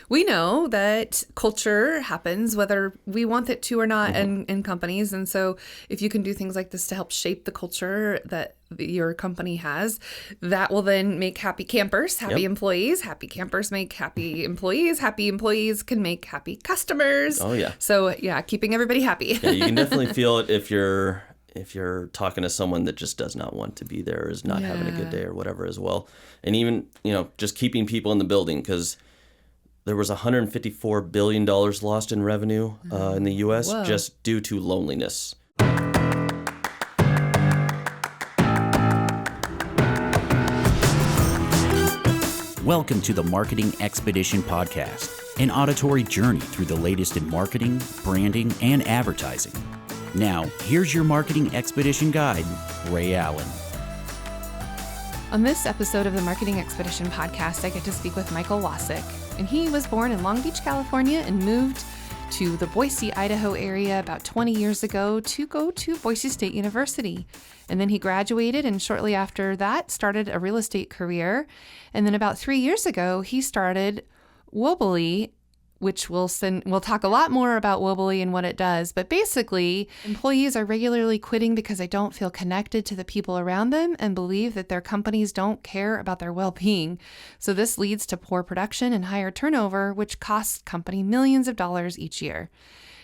we know that culture happens whether we want it to or not in companies. And so if you can do things like this to help shape the culture that your company has, that will then make happy campers, happy employees. Happy campers make happy employees. Happy employees can make happy customers. Oh, yeah. So, yeah, keeping everybody happy. Yeah, you can definitely feel it if you're talking to someone that just does not want to be there, or is not having a good day or whatever as well. And even, just keeping people in the building, because there was $154 billion lost in revenue in the U.S. just due to loneliness. Welcome to the Marketing Expedition Podcast, an auditory journey through the latest in marketing, branding, and advertising. Now, here's your Marketing Expedition guide, Rhea Allen. On this episode of the Marketing Expedition Podcast, I get to speak with Michael Wasick, and he was born in Long Beach, California, and moved to the Boise, Idaho area about 20 years ago to go to Boise State University. And then he graduated, and shortly after that started a real estate career. And then about 3 years ago, he started Wobali, which we'll talk a lot more about Wobali and what it does. But basically, employees are regularly quitting because they don't feel connected to the people around them and believe that their companies don't care about their well-being. So this leads to poor production and higher turnover, which costs company millions of dollars each year.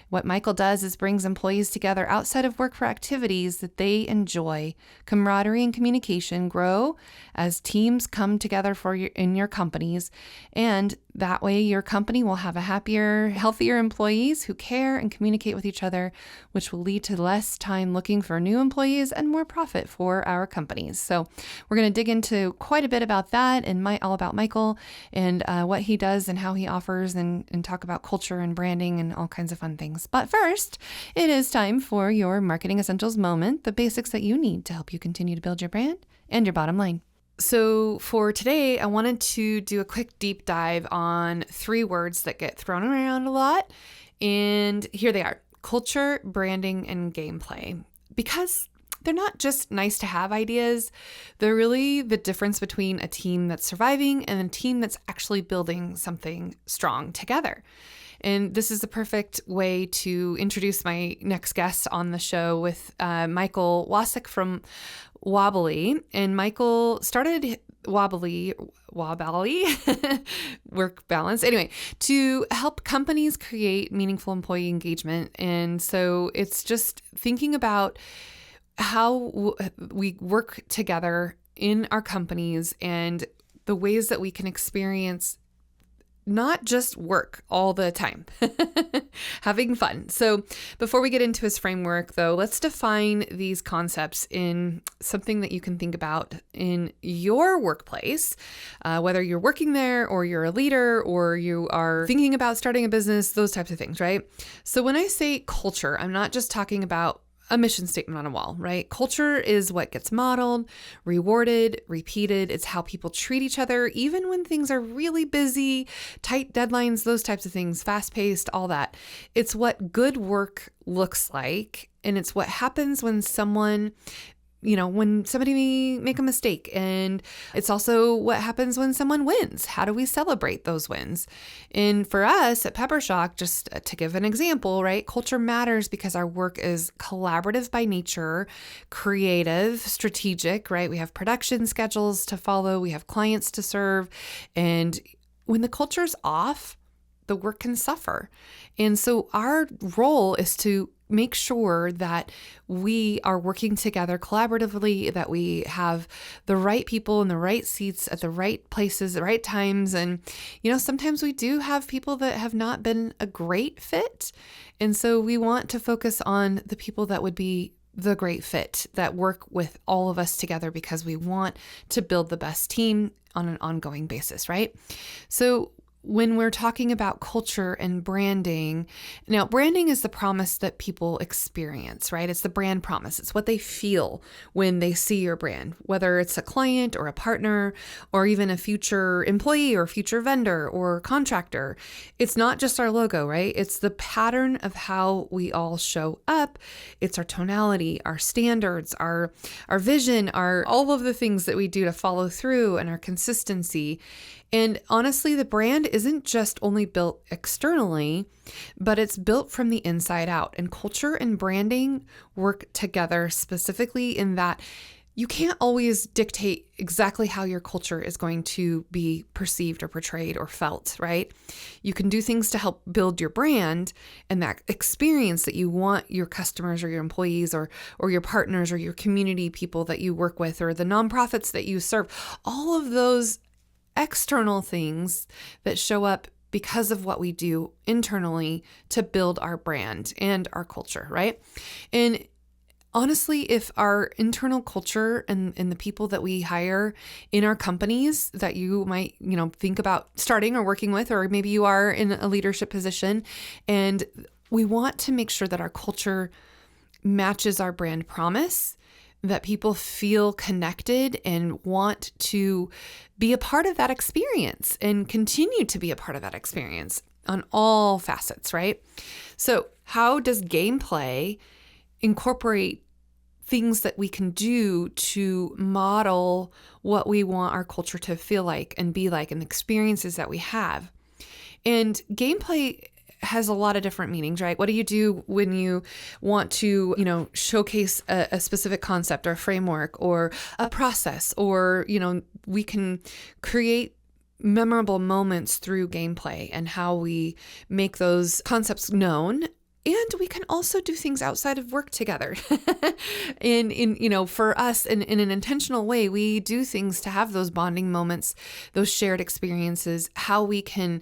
What Michael does is brings employees together outside of work for activities that they enjoy. Camaraderie and communication grow as teams come together in your companies, and that way your company will have a happier, healthier employees who care and communicate with each other, which will lead to less time looking for new employees and more profit for our companies. So we're going to dig into quite a bit about that and all about Michael and what he does and how he offers and talk about culture and branding and all kinds of fun things. But first, it is time for your Marketing Essentials moment, the basics that you need to help you continue to build your brand and your bottom line. So for today, I wanted to do a quick deep dive on 3 words that get thrown around a lot. And here they are: culture, branding, and gameplay. Because they're not just nice to have ideas, they're really the difference between a team that's surviving and a team that's actually building something strong together. And this is the perfect way to introduce my next guest on the show with Michael Wasick from Wobali. And Michael started Wobali, work balance, anyway, to help companies create meaningful employee engagement. And so it's just thinking about how we work together in our companies and the ways that we can experience not just work all the time, having fun. So before we get into his framework, though, let's define these concepts in something that you can think about in your workplace, whether you're working there or you're a leader or you are thinking about starting a business, those types of things, right? So when I say culture, I'm not just talking about a mission statement on a wall, right? Culture is what gets modeled, rewarded, repeated. It's how people treat each other, even when things are really busy, tight deadlines, those types of things, fast-paced, all that. It's what good work looks like, and it's what happens when when somebody make a mistake. And it's also what happens when someone wins. How do we celebrate those wins? And for us at Peppershock, just to give an example, right? Culture matters because our work is collaborative by nature, creative, strategic, right? We have production schedules to follow. We have clients to serve. And when the culture's off, the work can suffer. And so our role is to make sure that we are working together collaboratively, that we have the right people in the right seats at the right places, the right times. And, sometimes we do have people that have not been a great fit. And so we want to focus on the people that would be the great fit, that work with all of us together because we want to build the best team on an ongoing basis, right? So when we're talking about culture and branding, now branding is the promise that people experience, right? It's the brand promise. It's what they feel when they see your brand, whether it's a client or a partner or even a future employee or future vendor or contractor. It's not just our logo, right? It's the pattern of how we all show up. It's our tonality, our standards, our vision, all of the things that we do to follow through and our consistency. And honestly, the brand isn't just only built externally, but it's built from the inside out. And culture and branding work together, specifically in that you can't always dictate exactly how your culture is going to be perceived or portrayed or felt, right? You can do things to help build your brand and that experience that you want your customers or your employees or your partners or your community people that you work with or the nonprofits that you serve. All of those external things that show up because of what we do internally to build our brand and our culture, right? And honestly, if our internal culture and the people that we hire in our companies that you might, think about starting or working with, or maybe you are in a leadership position, and we want to make sure that our culture matches our brand promise, that people feel connected and want to be a part of that experience and continue to be a part of that experience on all facets, right? So how does gameplay incorporate things that we can do to model what we want our culture to feel like and be like and the experiences that we have? And gameplay has a lot of different meanings, right? What do you do when you want to, showcase a specific concept or a framework or a process, or, we can create memorable moments through gameplay and how we make those concepts known. And we can also do things outside of work together. For us, in an intentional way, we do things to have those bonding moments, those shared experiences, how we can,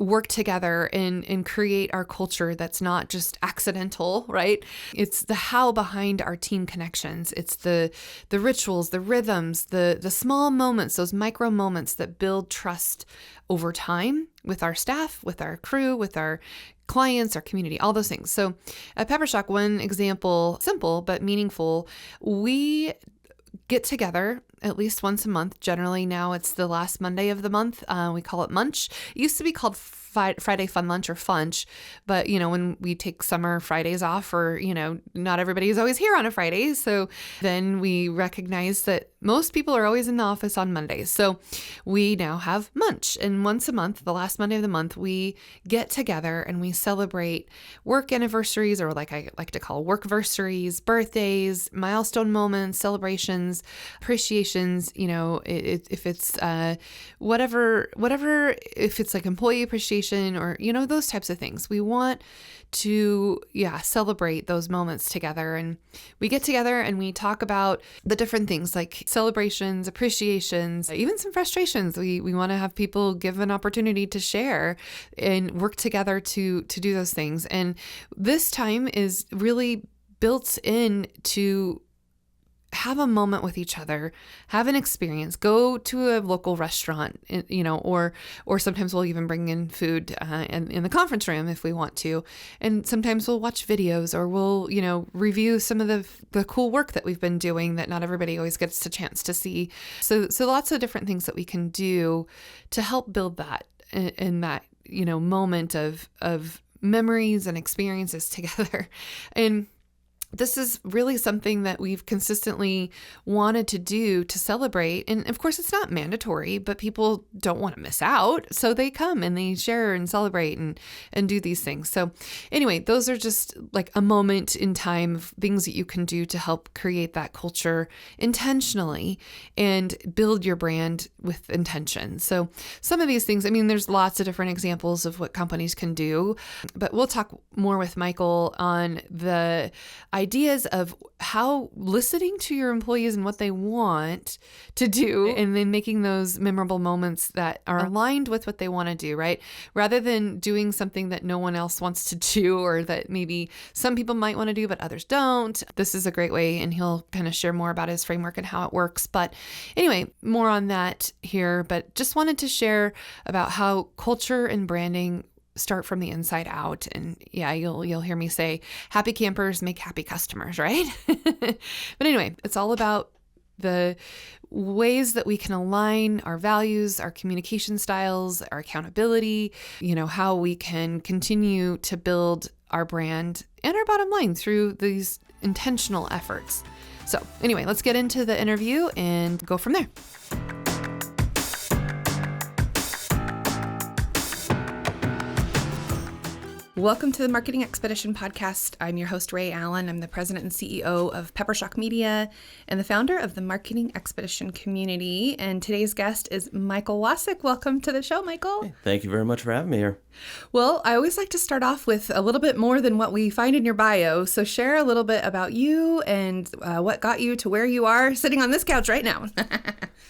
work together and create our culture that's not just accidental, right? It's the how behind our team connections. It's the rituals, the rhythms, the small moments, those micro moments that build trust over time with our staff, with our crew, with our clients, our community, all those things. So at Peppershock, one example, simple but meaningful, we get together at least once a month. Generally now it's the last Monday of the month. We call it Munch. It used to be called Friday Fun Lunch or Funch, but when we take summer Fridays off, or not everybody is always here on a Friday, so then we recognize that most people are always in the office on Mondays. So we now have Munch, and once a month, the last Monday of the month, we get together and we celebrate work anniversaries, or like I like to call workversaries, birthdays, milestone moments, celebrations, appreciations. If it's whatever, if it's like employee appreciation or those types of things, we want to celebrate those moments together. And we get together and we talk about the different things like celebrations, appreciations, even some frustrations. We want to have people give an opportunity to share and work together to do those things. And this time is really built in to have a moment with each other, have an experience, go to a local restaurant, or sometimes we'll even bring in food in the conference room if we want to. And sometimes we'll watch videos, or we'll, review some of the cool work that we've been doing that not everybody always gets a chance to see. So lots of different things that we can do to help build that in that, moment of memories and experiences together. And this is really something that we've consistently wanted to do to celebrate. And of course, it's not mandatory, but people don't want to miss out. So they come and they share and celebrate and do these things. So anyway, those are just like a moment in time of things that you can do to help create that culture intentionally and build your brand with intention. So some of these things, there's lots of different examples of what companies can do, but we'll talk more with Michael on the ideas of how listening to your employees and what they want to do, and then making those memorable moments that are aligned with what they want to do, right? Rather than doing something that no one else wants to do, or that maybe some people might want to do, but others don't. This is a great way, and he'll kind of share more about his framework and how it works. But anyway, more on that here, but just wanted to share about how culture and branding start from the inside out. And you'll hear me say, happy campers make happy customers, right? But anyway, it's all about the ways that we can align our values, our communication styles, our accountability, how we can continue to build our brand and our bottom line through these intentional efforts. So anyway, let's get into the interview and go from there. Welcome to the Marketing Expedition podcast. I'm your host, Rhea Allen. I'm the president and CEO of Peppershock Media and the founder of the Marketing Expedition community. And today's guest is Michael Wasick. Welcome to the show, Michael. Hey, thank you very much for having me here. Well, I always like to start off with a little bit more than what we find in your bio. So share a little bit about you and what got you to where you are sitting on this couch right now.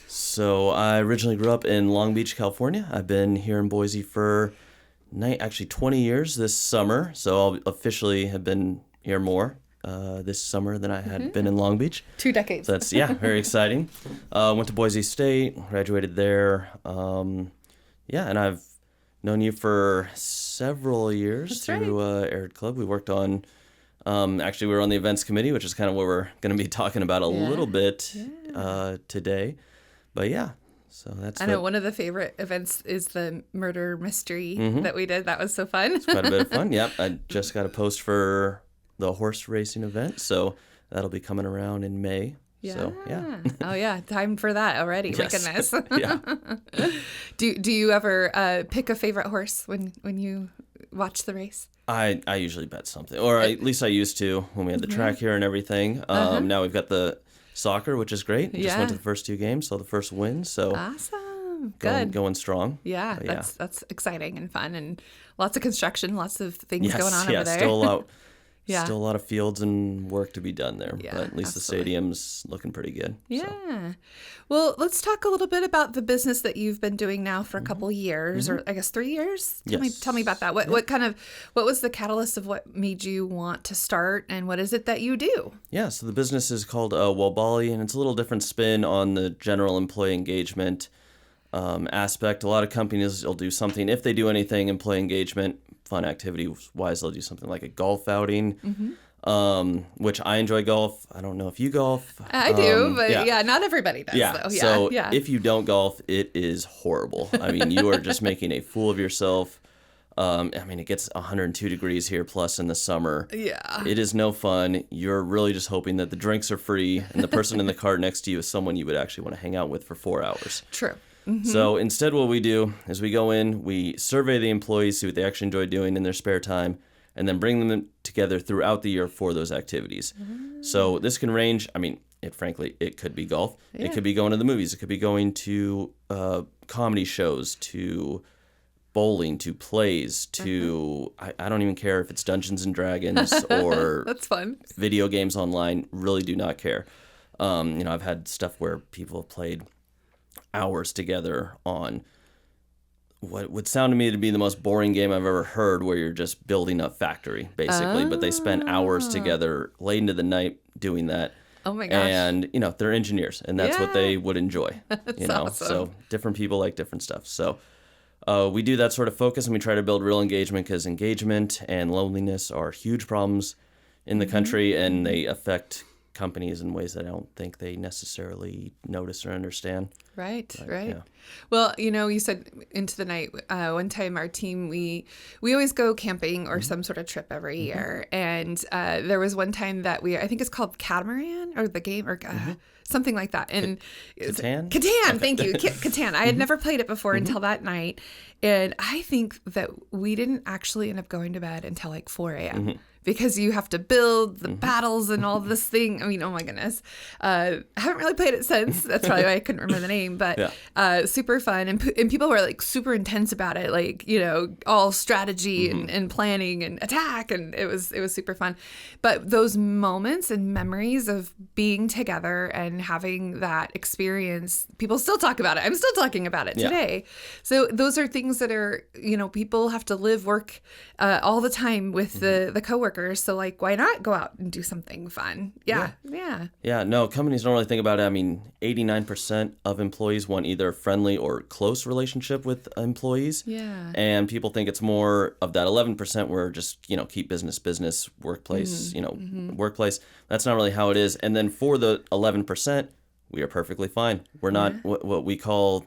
So I originally grew up in Long Beach, California. I've been here in Boise for actually 20 years this summer. So I'll officially have been here more this summer than I had been in Long Beach. 2 decades. So that's, very exciting. Went to Boise State, graduated there. And I've known you for several years through Arid Club. We worked on, actually we were on the events committee, which is kind of what we're going to be talking about a little bit today. But yeah. So that's. I know one of the favorite events is the murder mystery that we did. That was so fun. It's quite a bit of fun. Yep. I just got a post for the horse racing event, so that'll be coming around in May. Yeah. So, yeah. Oh yeah, time for that already. Yes. My goodness. Yeah. Do you ever pick a favorite horse when you watch the race? I usually bet something, or at least I used to when we had the track here and everything. Now we've got the soccer, which is great. Just went to the first 2 games, saw the first win. So awesome, good, going strong. Yeah, that's exciting and fun, and lots of construction, lots of things going on over there. Still a lot. Still a lot of fields and work to be done there, Yeah, but at least absolutely. The stadium's looking pretty good. Yeah. So. Well, let's talk a little bit about the business that you've been doing now for a couple years, or I guess 3 years. Tell me about that. What was the catalyst of what made you want to start, and what is it that you do? Yeah, so the business is called Wobali, and it's a little different spin on the general employee engagement aspect. A lot of companies will do something, if they do anything employee engagement, fun activity-wise, they'll do something like a golf outing, which I enjoy golf. I don't know if you golf. I do, but not everybody does. Yeah, though. So if you don't golf, it is horrible. I mean, you are just making a fool of yourself. It gets 102 degrees here plus in the summer. Yeah. It is no fun. You're really just hoping that the drinks are free and the person in the car next to you is someone you would actually want to hang out with for 4 hours. True. So instead what we do is we go in, we survey the employees, see what they actually enjoy doing in their spare time, and then bring them together throughout the year for those activities. So this can range, it could be golf. Yeah. It could be going to the movies. It could be going to comedy shows, to bowling, to plays, to, I don't even care if it's Dungeons and Dragons or That's fun. video games online, really do not care. I've had stuff where people have played hours together on what would sound to me to be the most boring game I've ever heard, where you're just building a factory, basically. But they spend hours together late into the night doing that. Oh my gosh. And, they're engineers, and that's what they would enjoy. Awesome. So different people like different stuff. So we do that sort of focus, and we try to build real engagement, because engagement and loneliness are huge problems in the country, and they affect companies in ways that I don't think they necessarily notice or understand. Right. Yeah. Well, you said into the night. One time, our team we always go camping or some sort of trip every year, and there was one time that I think it's called Catamaran, or the game, or something like that. And Catan? Catan, thank you, Catan. I had never played it before until that night, and I think that we didn't actually end up going to bed until like 4 a.m. Because you have to build the battles and all this thing. Oh my goodness. I haven't really played it since. That's probably why I couldn't remember the name. But super fun. And people were like super intense about it. Like, all strategy and planning and attack. And it was super fun. But those moments and memories of being together and having that experience, people still talk about it. I'm still talking about it today. So those are things that are, people have to live, work all the time with the coworkers. So like, why not go out and do something fun? Yeah. No, companies don't really think about it. 89% of employees want either a friendly or close relationship with employees. Yeah. And people think it's more of that 11% where just, keep business, workplace, workplace. That's not really how it is. And then for the 11%, we are perfectly fine. We're not what we call,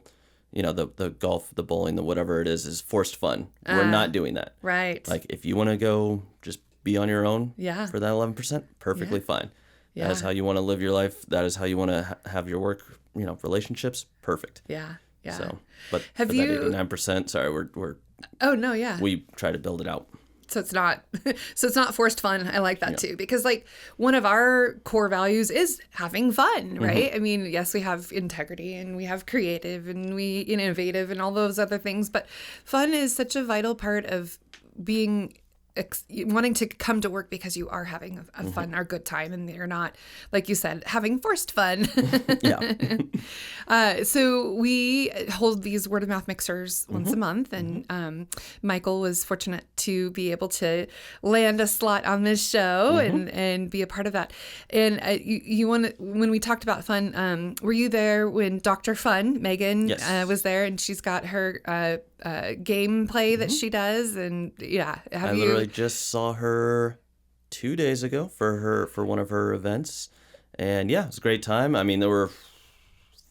the golf, the bowling, the whatever it is forced fun. We're not doing that. Right. Like, if you want to go just be on your own for that 11%, perfectly fine. Yeah. That is how you want to live your life. That is how you want to have your work, relationships. Perfect. Yeah. So, but Have for you... that 89%, sorry, we're Oh, no, yeah. we try to build it out. So it's not forced fun. I like that too, because like one of our core values is having fun, right? I mean, yes, we have integrity and we have creative and we innovative and all those other things, but fun is such a vital part of being wanting to come to work because you are having a fun or good time and you're not, like you said, having forced fun. So we hold these word of mouth mixers once a month, and Michael was fortunate to be able to land a slot on this show and be a part of that. And when we talked about fun, were you there when Dr. Fun, Megan, was there, and she's got her gameplay that she does, and I literally just saw her 2 days ago for one of her events, and it was a great time. I mean, there were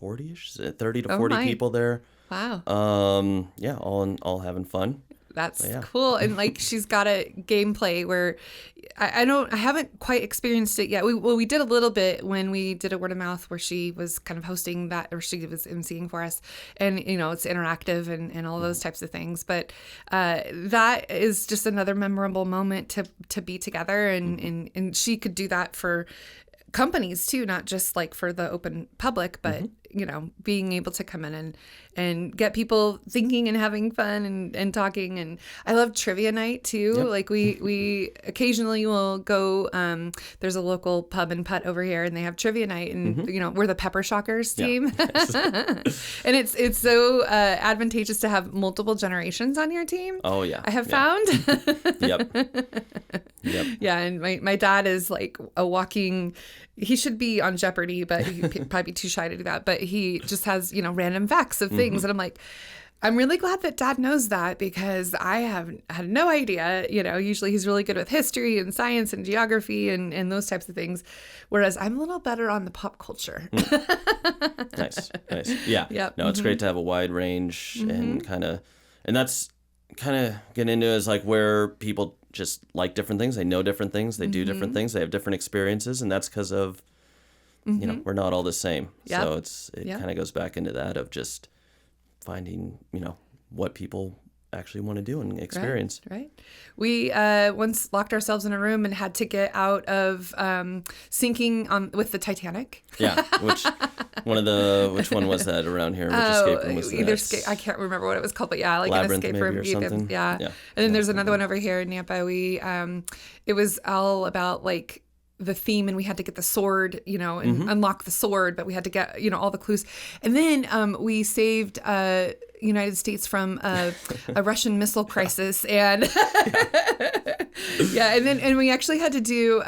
40-ish, 30 to 40 people there. Wow. All having fun. That's cool. And like she's got a gameplay where I haven't quite experienced it yet. We did a little bit when we did a word of mouth where she was kind of hosting that, or she was emceeing for us, and it's interactive and all those types of things. But that is just another memorable moment to be together, and she could do that for companies too, not just like for the open public, but being able to come in and get people thinking and having fun and talking. And I love trivia night too. Like we occasionally will go, there's a local pub and putt over here and they have trivia night, and we're the Peppershockers team. And it's so advantageous to have multiple generations on your team. Oh yeah. I have found. Yep. Yeah. And my dad is like a walking, he should be on Jeopardy, but he'd probably be too shy to do that. But he just has, random facts of things. And I'm like, I'm really glad that Dad knows that, because I have had no idea. Usually he's really good with history and science and geography and those types of things. Whereas I'm a little better on the pop culture. Nice. Yeah. Yep. No, it's great to have a wide range and that's kind of get into is like where people just like different things. They know different things. They do different things. They have different experiences. And that's because of, we're not all the same. Yep. So it kind of goes back into that of just finding, what people actually want to do and experience. Right. We once locked ourselves in a room and had to get out of sinking with the Titanic. Yeah. Which one was that around here? Which escape room was that? I can't remember what it was called, but like Labyrinth, an escape room. Or something? Yeah. And then there's another one over here in Nampa. We it was all about like the theme, and we had to get the sword, and unlock the sword, but we had to get, all the clues. And then we saved United States from a Russian missile crisis. And and we actually had to do,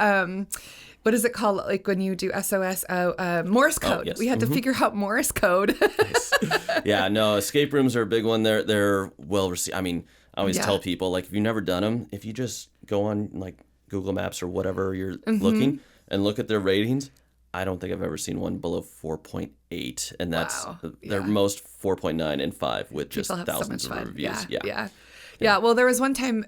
what is it called? Like when you do SOS, Morse code. Oh, yes. We had to figure out Morse code. Nice. Yeah, no, escape rooms are a big one. They're well received. I mean, I always tell people, like, if you've never done them, if you just go on like Google Maps or whatever you're looking and look at their ratings, I don't think I've ever seen one below 4.8, and that's their most 4.9 and 5 with just thousands of reviews. Yeah. Well, there was one time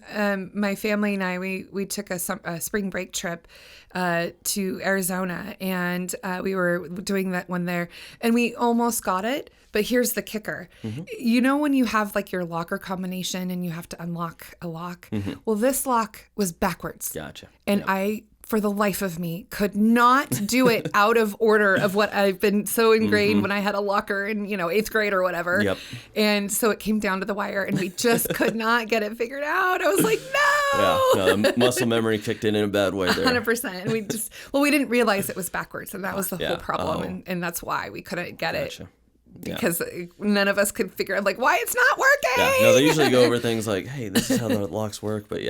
my family and I we took a spring break trip to Arizona, and we were doing that one there, and we almost got it. But here's the kicker. When you have like your locker combination and you have to unlock a lock? Well, this lock was backwards. Gotcha. And I, for the life of me, could not do it out of order of what I've been so ingrained when I had a locker in, 8th grade or whatever. Yep. And so it came down to the wire, and we just could not get it figured out. I was like, no. Yeah, muscle memory kicked in a bad way there. 100%. And we didn't realize it was backwards, and that was the whole problem. And that's why we couldn't get it. Because none of us could figure out, like, why it's not working. Yeah, no, they usually go over things like, hey, this is how the locks work. But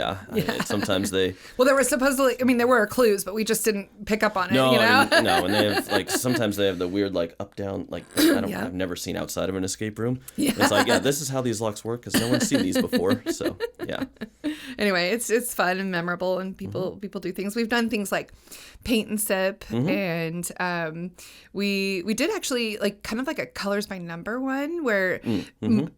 sometimes they... Well, there were supposedly, there were clues, but we just didn't pick up on it, No, and they have, like, sometimes they have the weird, like, up, down, like, I've never seen outside of an escape room. Yeah. It's like, this is how these locks work, because no one's seen these before. So, yeah. Anyway, it's fun and memorable, and people do things. We've done things like paint and sip, and we did actually, like, kind of like a colors by number one, where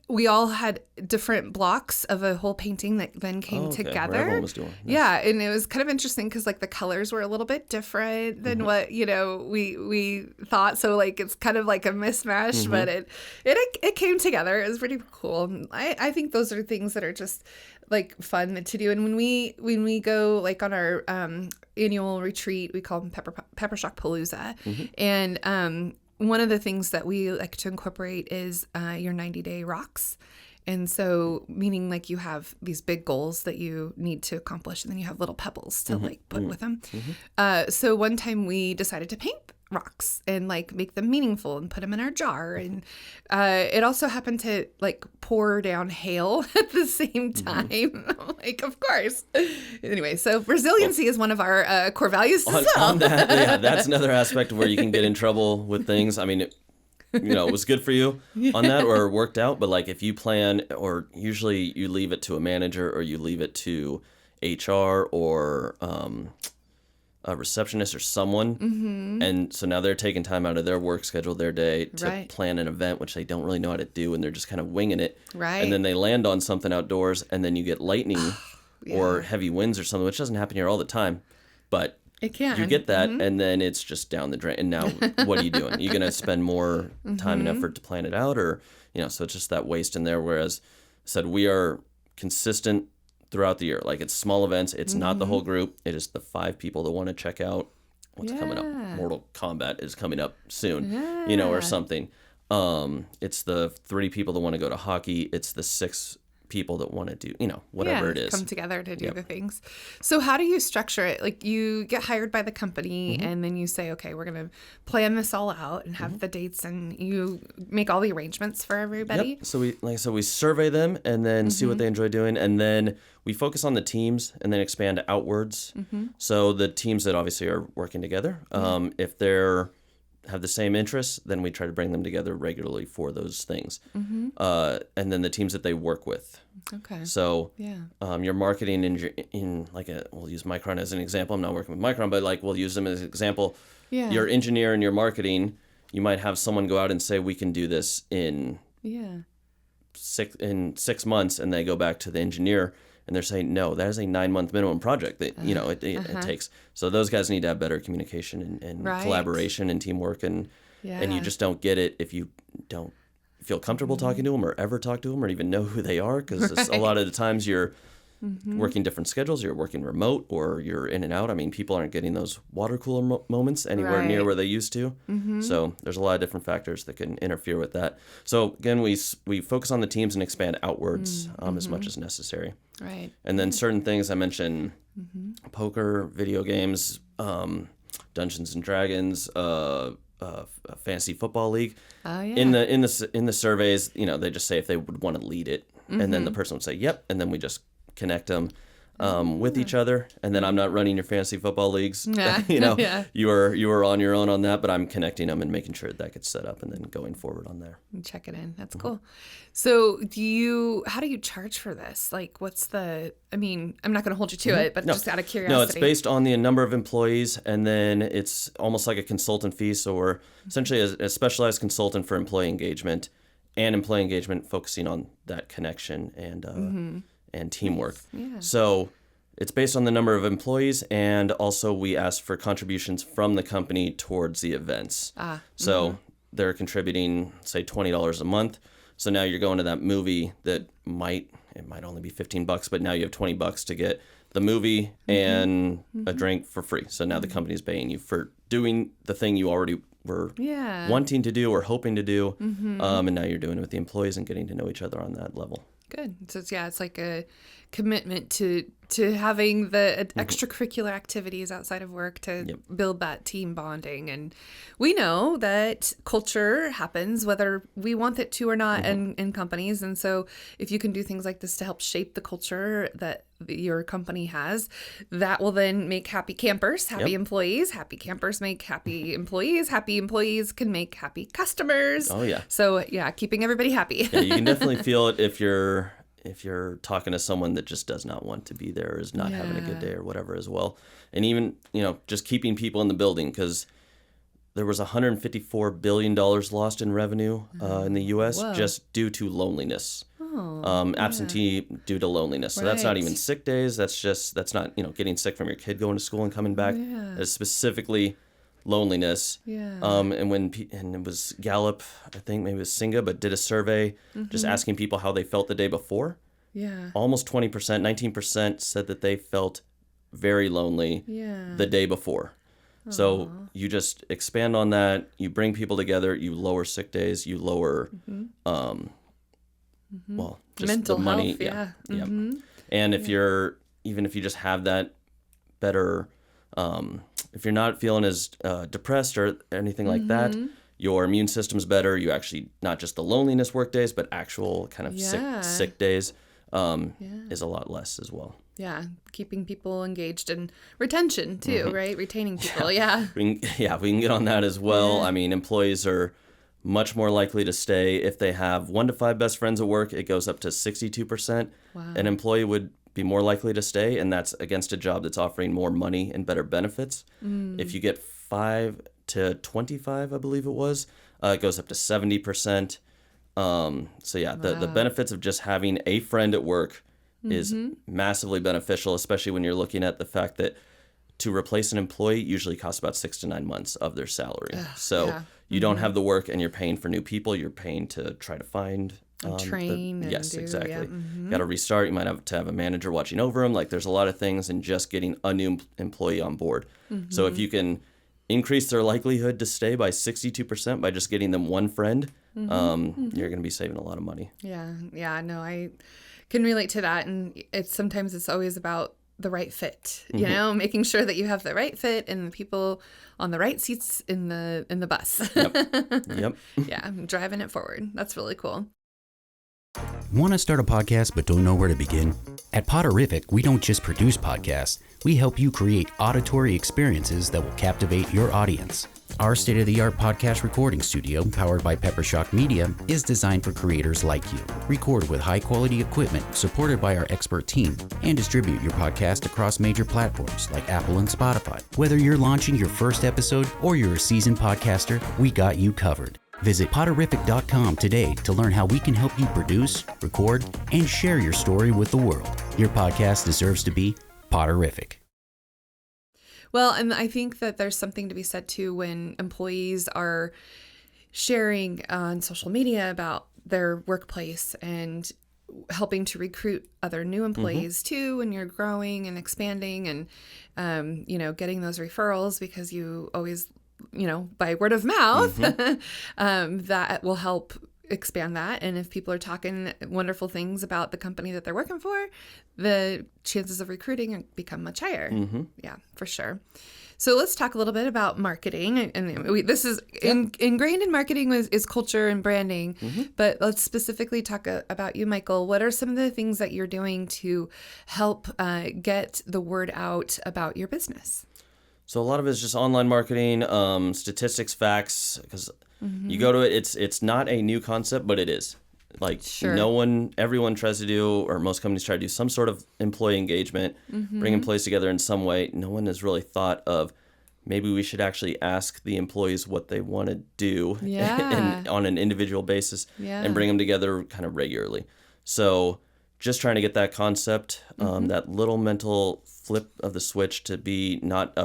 we all had different blocks of a whole painting that then came together. Where everyone was doing. Nice. Yeah, and it was kind of interesting because like the colors were a little bit different than what we thought. So like it's kind of like a mismatch, but it came together. It was pretty cool. I think those are things that are just like fun to do. And when we go like on our annual retreat, we call them Peppershock Palooza. And one of the things that we like to incorporate is your 90-day rocks. And so, meaning like you have these big goals that you need to accomplish, and then you have little pebbles to like put with them. So one time we decided to paint rocks and like make them meaningful and put them in our jar. And it also happened to like pour down hail at the same time. Like, of course. Anyway, so resiliency is one of our core values as well. On that, yeah, that's another aspect where you can get in trouble with things. I mean, it was good for you on that or it worked out. But like if you plan, or usually you leave it to a manager or you leave it to HR or a receptionist or someone. And so now they're taking time out of their work schedule, their day to plan an event, which they don't really know how to do. And they're just kind of winging it. Right. And then they land on something outdoors and then you get lightning or heavy winds or something, which doesn't happen here all the time. But it can. You get that, and then it's just down the drain. And now, what are you doing? You're going to spend more time and effort to plan it out, or so it's just that waste in there. Whereas, I said we are consistent throughout the year. Like it's small events. It's not the whole group. It is the 5 people that want to check out what's coming up. Mortal Kombat is coming up soon, or something. It's the 3 people that want to go to hockey. It's the 6 people that want to do, whatever it is. Come together to do the things. So how do you structure it? Like you get hired by the company and then you say, okay, we're going to plan this all out and have the dates, and you make all the arrangements for everybody. Yep. So we survey them and then see what they enjoy doing. And then we focus on the teams and then expand outwards. So the teams that obviously are working together, if they're have the same interests, then we try to bring them together regularly for those things. And then the teams that they work with. Okay. So your marketing we'll use Micron as an example. I'm not working with Micron, but like we'll use them as an example. Yeah. Your engineer and your marketing, you might have someone go out and say, we can do this in 6 months, and they go back to the engineer and they're saying, no, that is a 9-month minimum project that, it takes. So those guys need to have better communication and collaboration and teamwork. And you just don't get it if you don't feel comfortable talking to them or ever talk to them or even know who they are. Because a lot of the times you're working different schedules, you're working remote or you're in and out. I mean, people aren't getting those water cooler moments anywhere near where they used to. So there's a lot of different factors that can interfere with that. So again, we focus on the teams and expand outwards as much as necessary. Right. And then certain things I mentioned, poker, video games, Dungeons and Dragons, fantasy football league. Oh, yeah. In the surveys, they just say if they would want to lead it, and then the person would say yep, and then we just connect them with each other. And then I'm not running your fantasy football leagues. You are on your own on that, but I'm connecting them and making sure that gets set up and then going forward on there. Check it in. That's cool. So how do you charge for this? Like I'm not going to hold you to it, but just out of curiosity. No, it's based on the number of employees, and then it's almost like a consultant fee. So we're essentially a specialized consultant for employee engagement focusing on that connection and teamwork. Yeah. So it's based on the number of employees, and also we ask for contributions from the company towards the events. So they're contributing, say, $20 a month. So now you're going to that movie that might only be $15, but now you have $20 to get the movie and a drink for free. So now the company's paying you for doing the thing you already were wanting to do or hoping to do, and now you're doing it with the employees and getting to know each other on that level. Good. So it's like a commitment to having the extracurricular activities outside of work to build that team bonding. And we know that culture happens whether we want it to or not in companies. And so if you can do things like this to help shape the culture that your company has, that will then make happy campers, happy employees, happy campers make happy employees can make happy customers. Oh yeah. So keeping everybody happy. Yeah, you can definitely feel it if you're talking to someone that just does not want to be there or is not having a good day or whatever as well. And even, just keeping people in the building, because there was $154 billion lost in revenue in the U.S. just due to loneliness. Absentee due to loneliness. So that's not even sick days. That's not, getting sick from your kid going to school and coming back. It's specifically loneliness. And it was Gallup, I think maybe it was Singa, but did a survey just asking people how they felt the day before. almost 20%, 19% said that they felt very lonely the day before. Aww. So you just expand on that. You bring people together. You lower sick days. You lower, well, just mental the money. health. Yeah. Yeah. And if even if you just have that better, if you're not feeling as depressed or anything like that, your immune system's better. You actually, not just the loneliness work days, but actual kind of sick days is a lot less as well. Yeah, keeping people engaged and retention too, right? Retaining people, we can get on that as well. I mean, employees are much more likely to stay if they have 1 to 5 best friends at work. It goes up to 62%. Wow. An employee would be more likely to stay, and that's against a job that's offering more money and better benefits. If you get 5 to 25, I believe it was, it goes up to 70%. The benefits of just having a friend at work is massively beneficial, especially when you're looking at the fact that to replace an employee usually costs about 6 to 9 months of their salary. You don't have the work and you're paying for new people. You're paying to try to find train. Exactly. Got to restart. You might have to have a manager watching over them. Like, there's a lot of things in just getting a new employee on board. So if you can increase their likelihood to stay by 62% by just getting them one friend, you're going to be saving a lot of money. No, I can relate to that. And sometimes it's always about the right fit, you know, making sure that you have the right fit and the people on the right seats in the bus. Yep. Yeah, driving it forward. That's really cool. Want to start a podcast but don't know where to begin? At Poderific, we don't just produce podcasts. We help you create auditory experiences that will captivate your audience. Our state-of-the-art podcast recording studio, powered by Peppershock Media, is designed for creators like you. Record with high-quality equipment supported by our expert team, and distribute your podcast across major platforms like Apple and Spotify. Whether you're launching your first episode or you're a seasoned podcaster, we got you covered. Visit Poderific.com today to learn how we can help you produce, record, and share your story with the world. Your podcast deserves to be Poderific. Well, and I think that there's something to be said too when employees are sharing on social media about their workplace and helping to recruit other new employees too when you're growing and expanding and, getting those referrals because you always, by word of mouth, that will help expand that. And if people are talking wonderful things about the company that they're working for, the chances of recruiting become much higher. Yeah, for sure. So let's talk a little bit about marketing. And this is ingrained in marketing is culture and branding. But let's specifically talk about you, Michael. What are some of the things that you're doing to help get the word out about your business? So a lot of it is just online marketing, statistics, facts, because you go to it, it's not a new concept, but it is. Like, everyone tries to do, or most companies try to do some sort of employee engagement, bring employees together in some way. No one has really thought of, maybe we should actually ask the employees what they want to do on an individual basis and bring them together kind of regularly. So just trying to get that concept, that little mental flip of the switch to be not,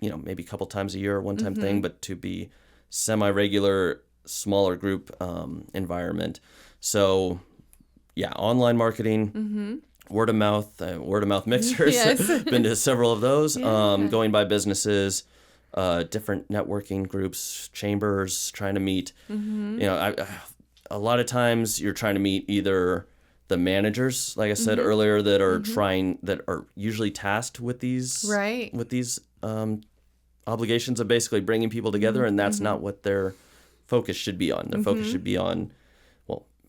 maybe a couple times a year or one-time thing, but to be semi-regular, smaller group environment. So, online marketing, word of mouth mixers. Been to several of those. Going by businesses, different networking groups, chambers, trying to meet. A lot of times you're trying to meet either the managers, like I said earlier, that are usually tasked with these obligations of basically bringing people together, and that's not what their focus should be on. Their focus should be on,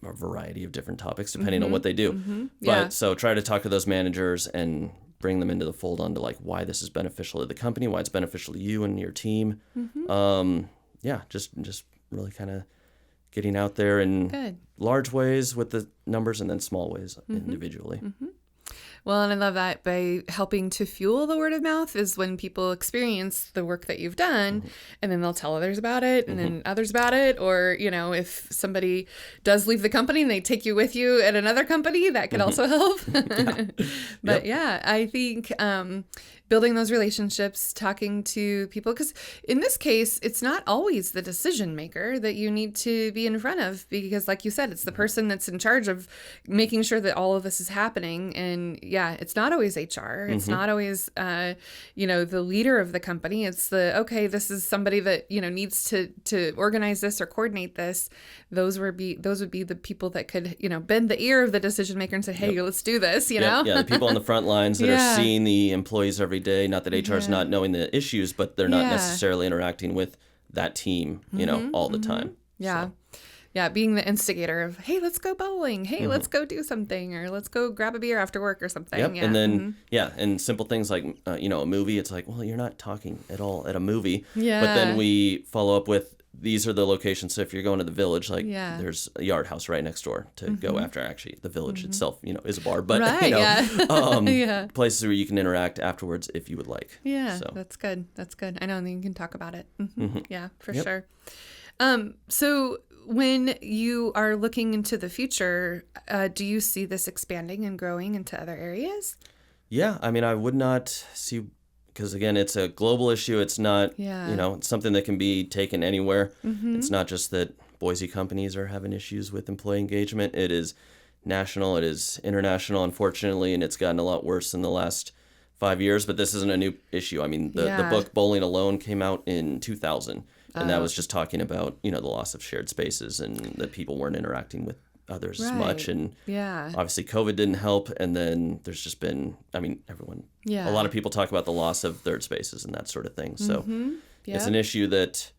a variety of different topics depending on what they do. But so try to talk to those managers and bring them into the fold onto like why this is beneficial to the company, why it's beneficial to you and your team. Just really kind of getting out there in large ways with the numbers and then small ways individually. Well, and I love that by helping to fuel the word of mouth is when people experience the work that you've done, and then they'll tell others about it, and then others about it. Or, if somebody does leave the company and they take you with you at another company, that could also help. But I think building those relationships, talking to people, because in this case, it's not always the decision maker that you need to be in front of, because like you said, it's the person that's in charge of making sure that all of this is happening. And it's not always HR. It's not always, the leader of the company. It's this is somebody that, needs to organize this or coordinate this. Those would be the people that could, bend the ear of the decision maker and say, hey, let's do this, you know? Yeah, the people on the front lines that are seeing the employees every day. Not that HR is not knowing the issues, but they're not necessarily interacting with that team, all the time. Yeah. So. Yeah, being the instigator of, hey, let's go bowling. Hey, let's go do something, or let's go grab a beer after work or something. Yep. Yeah. And then, and simple things like, a movie. It's like, well, you're not talking at all at a movie. Yeah. But then we follow up with, these are the locations. So if you're going to the village, there's a yard house right next door to go after. Actually, the village itself, is a bar, but places where you can interact afterwards if you would like. Yeah, so. That's good. That's good. I know, and then you can talk about it. Yeah, for sure. So when you are looking into the future, do you see this expanding and growing into other areas? Yeah, I mean, I would not see. Because, again, it's a global issue. It's not, it's something that can be taken anywhere. It's not just that Boise companies are having issues with employee engagement. It is national. It is international, unfortunately, and it's gotten a lot worse in the last 5 years. But this isn't a new issue. I mean, the book Bowling Alone came out in 2000, and that was just talking about, the loss of shared spaces and that people weren't interacting with others as much, and obviously COVID didn't help, and then there's just been, everyone, a lot of people talk about the loss of third spaces and that sort of thing, so it's an issue that's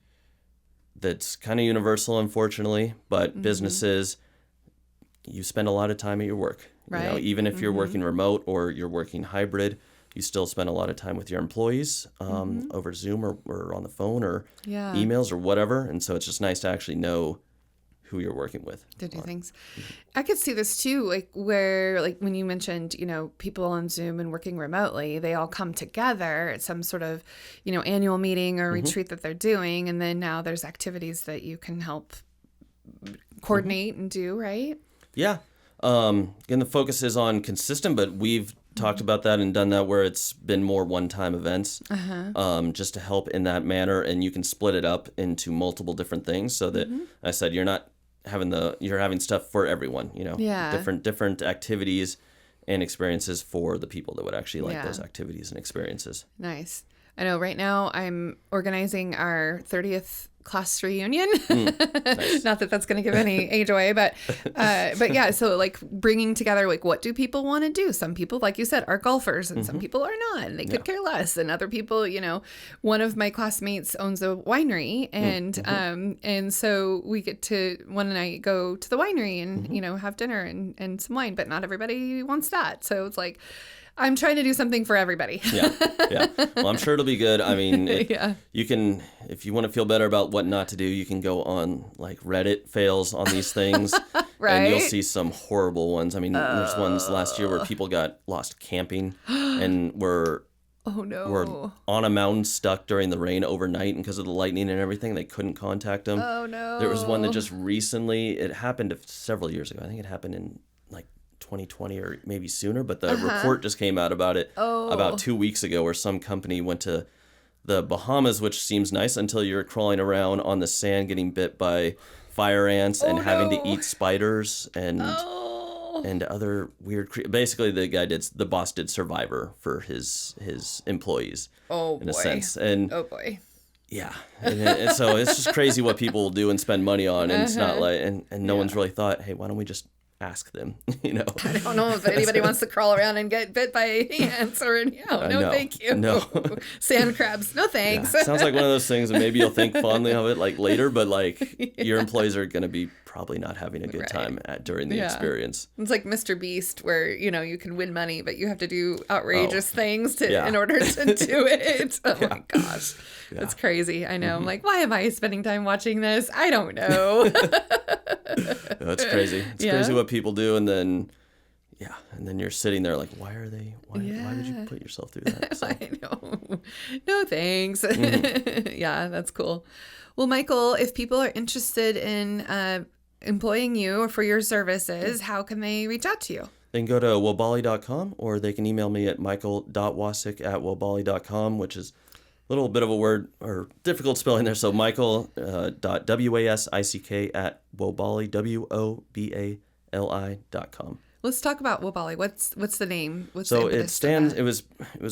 kind of universal, unfortunately, but businesses, you spend a lot of time at your work, even if you're working remote or you're working hybrid, you still spend a lot of time with your employees over Zoom or on the phone or emails or whatever, and so it's just nice to actually know who you're working with. To do things. I could see this too, where when you mentioned, people on Zoom and working remotely, they all come together at some sort of, annual meeting or retreat that they're doing. And then now there's activities that you can help coordinate and do, right? Yeah. Again, the focus is on consistent, but we've talked about that and done that where it's been more one-time events, just to help in that manner. And you can split it up into multiple different things so that I said, you're having stuff for everyone, different activities and experiences for the people that would actually like those activities and experiences. Nice. I know right now I'm organizing our 30th class reunion. Nice. Not that that's going to give any age away, but yeah, so bringing together, what do people want to do? Some people, like you said, are golfers, and some people are not, and they could care less. And other people, one of my classmates owns a winery, and so we get to one night go to the winery and have dinner and some wine, but not everybody wants that. So it's I'm trying to do something for everybody. Yeah. Well, I'm sure it'll be good. I mean, you can, if you want to feel better about what not to do, you can go on Reddit fails on these things. Right. And you'll see some horrible ones. I mean, there's ones last year where people got lost camping and were on a mountain stuck during the rain overnight, and because of the lightning and everything, they couldn't contact them. Oh, no. There was one that just recently, it happened several years ago. I think it happened in 2020 or maybe sooner, but the report just came out about it about 2 weeks ago, where some company went to the Bahamas, which seems nice until you're crawling around on the sand getting bit by fire ants and having to eat spiders and other weird basically the boss did Survivor for his employees in a sense, and yeah, and so it's just crazy what people will do and spend money on, and it's not and no one's really thought, hey, why don't we just ask them, I don't know if anybody wants to crawl around and get bit by ants or no, thank you. No. Sand crabs, no thanks. Yeah. Sounds like one of those things, and maybe you'll think fondly of it later, but your employees are going to be probably not having a good time during the experience. It's like Mr. Beast, where you can win money, but you have to do outrageous things in order to do it. Oh my gosh, that's crazy. I know. I'm like, why am I spending time watching this? I don't know. It's crazy. It's crazy what people do, and then yeah, and then you're sitting there like, why did you put yourself through that? So. I know. No, thanks. Yeah, that's cool. Well, Michael, if people are interested in employing you or for your services, how can they reach out to you? They can go to wobali.com, or they can email me at michael.wasick@wobali.com, which is a little bit of a word or difficult spelling there. So michael.wasick@wobali, WOBALI.com. Let's talk about Wobali. What's the name? So it stands. It was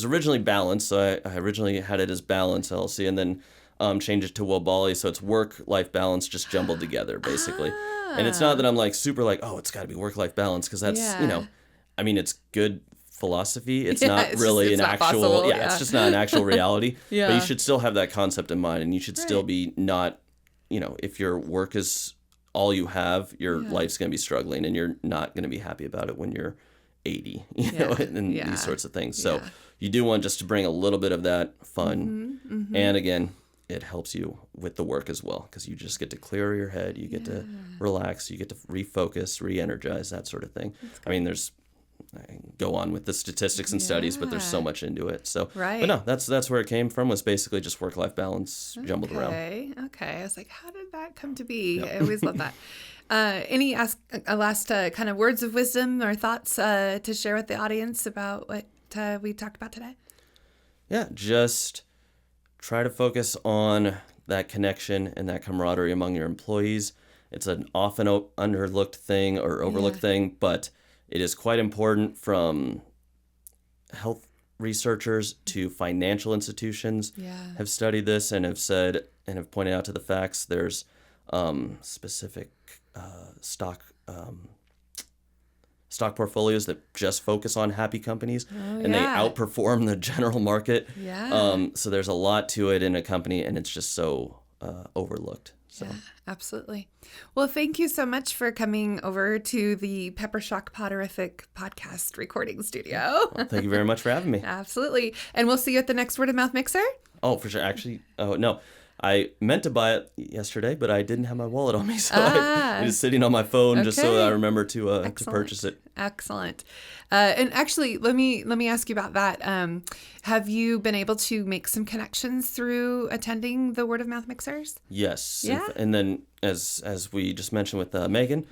originally Balance. So I originally had it as Balance LLC, and then changed it to Wobali. So it's work-life balance just jumbled together, basically. And it's not that I'm like super like, oh, it's got to be work-life balance, because that's I mean, it's good philosophy. It's not really an actual. Possible, it's just not an actual reality. Yeah. But you should still have that concept in mind, and you should still be not. If your work is all you have, your life's going to be struggling, and you're not going to be happy about it when you're 80, and these sorts of things. So you do want just to bring a little bit of that fun. And again, it helps you with the work as well, because you just get to clear your head, you get to relax, you get to refocus, re-energize, that sort of thing. I mean, I can go on with the statistics and studies, but there's so much into it. So, but no, that's where it came from, was basically just work-life balance jumbled around. Okay. I was like, how did that come to be? I always love that. Any last kind of words of wisdom or thoughts to share with the audience about what we talked about today? Yeah, just try to focus on that connection and that camaraderie among your employees. It's an often underlooked thing or overlooked thing, but it is quite important, from health researchers to financial institutions have studied this and have said and have pointed out to the facts. There's specific stock portfolios that just focus on happy companies, and they outperform the general market. So there's a lot to it in a company, and it's just so overlooked. So. Yeah, absolutely. Well, thank you so much for coming over to the Peppershock Poderific podcast recording studio. Well, thank you very much for having me. Absolutely. And we'll see you at the next Word of Mouth Mixer. Oh, for sure. Actually, no. I meant to buy it yesterday, but I didn't have my wallet on me, so it was sitting on my phone just so that I remember to purchase it. Excellent. And actually, let me ask you about that. Have you been able to make some connections through attending the Word of Mouth Mixers? Yes. Yeah. And then, as we just mentioned with Megan,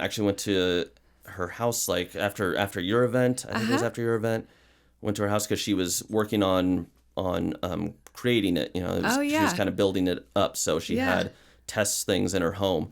actually went to her house like after your event. I think it was after your event. Went to her house because she was working on creating it. She was kind of building it up, so she had test things in her home.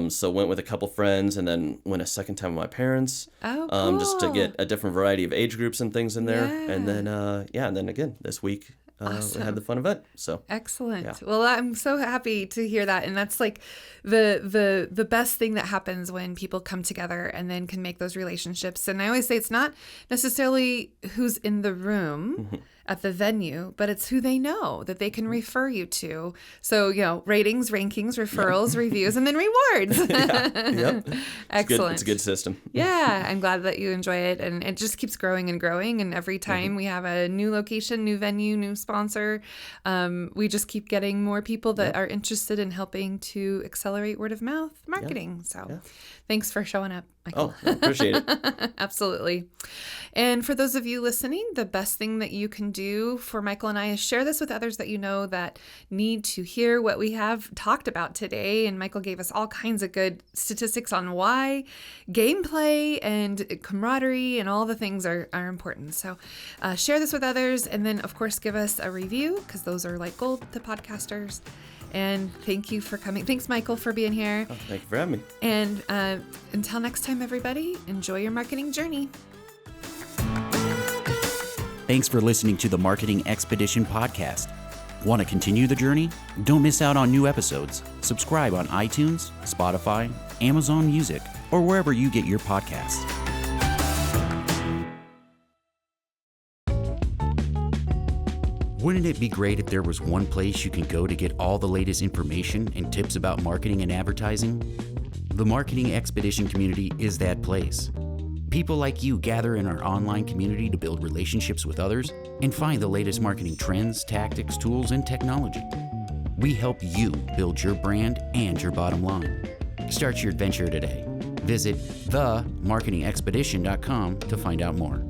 So went with a couple friends, and then went a second time with my parents. Cool. Just to get a different variety of age groups and things in there. And then and then again this week we had the fun event. So excellent. Yeah. Well, I'm so happy to hear that, and that's like the best thing that happens when people come together and then can make those relationships. And I always say it's not necessarily who's in the room at the venue, but it's who they know that they can refer you to. So, ratings, rankings, referrals, reviews, and then rewards. Excellent. It's a good system. Yeah, I'm glad that you enjoy it. And it just keeps growing and growing. And every time we have a new location, new venue, new sponsor, we just keep getting more people that are interested in helping to accelerate word of mouth marketing. So thanks for showing up, Michael. Oh, I appreciate it. Absolutely. And for those of you listening, the best thing that you can do for Michael and I is share this with others that you know that need to hear what we have talked about today. And Michael gave us all kinds of good statistics on why gameplay and camaraderie and all the things are important. So share this with others. And then, of course, give us a review, because those are like gold to podcasters. And thank you for coming. Thanks, Michael, for being here. Oh, thank you for having me. And until next time, everybody, enjoy your marketing journey. Thanks for listening to the Marketing Expedition podcast. Want to continue the journey? Don't miss out on new episodes. Subscribe on iTunes, Spotify, Amazon Music, or wherever you get your podcasts. Wouldn't it be great if there was one place you can go to get all the latest information and tips about marketing and advertising? The Marketing Expedition community is that place. People like you gather in our online community to build relationships with others and find the latest marketing trends, tactics, tools, and technology. We help you build your brand and your bottom line. Start your adventure today. Visit themarketingexpedition.com to find out more.